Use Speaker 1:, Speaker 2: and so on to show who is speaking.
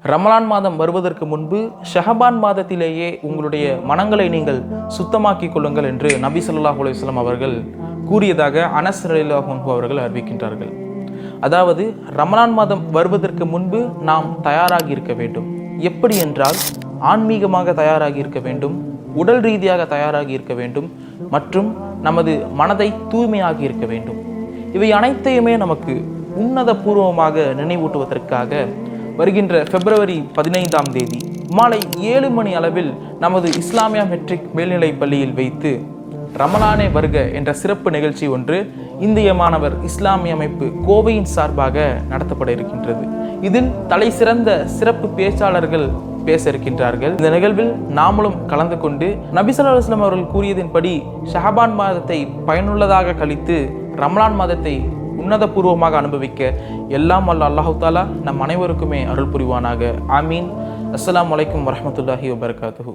Speaker 1: ரமலான் மாதம் வருவதற்கு முன்பு ஷஹபான் மாதத்திலேயே உங்களுடைய மனங்களை நீங்கள் சுத்தமாக்கிக் கொள்ளுங்கள் என்று நபி ஸல்லல்லாஹு அலைஹி வஸல்லம் அவர்கள் கூறியதாக அனஸ் ரலியல்லாஹு அன்ஹு அவர்கள் அறிவிக்கின்றார்கள். அதாவது ரமலான் மாதம் வருவதற்கு முன்பு நாம் தயாராகி இருக்க வேண்டும். எப்படி என்றால் ஆன்மீகமாக தயாராகி இருக்க வேண்டும், உடல் ரீதியாக தயாராகி இருக்க வேண்டும் மற்றும் நமது மனதை தூய்மையாகி இருக்க வேண்டும். இவை அனைத்தையுமே நமக்கு உன்னத பூர்வமாக நினைவூட்டுவதற்காக வருகின்ற பிப்ரவரி 15ஆம் தேதி மாலை 7 மணி அளவில் நமது இஸ்லாமியா மெட்ரிக் மேல்நிலைப் பள்ளியில் வைத்து ரமலானே வருக என்ற சிறப்பு நிகழ்ச்சி ஒன்று இந்திய மாணவர் இஸ்லாமிய அமைப்பு கோவையின் சார்பாக நடத்தப்பட இருக்கின்றது. இதில் தலை சிறந்த சிறப்பு பேச்சாளர்கள் பேச இருக்கின்றார்கள். இந்த நிகழ்வில் நாமளும் கலந்து கொண்டு நபி ஸல்லல்லாஹு அலைஹி வஸல்லம் அவர்கள் கூறியதின்படி ஷஹபான் மாதத்தை பயனுள்ளதாக கழித்து ரமலான் மாதத்தை உன்னதபூர்வமாக அனுபவிக்க எல்லாம் வல்ல அல்லாஹ் தஆலா நம் அனைவருக்குமே அருள் புரிவானாக. ஆமீன். அஸ்ஸலாமு அலைக்கும் வரஹ்மத்துல்லாஹி வபரகாத்துஹு.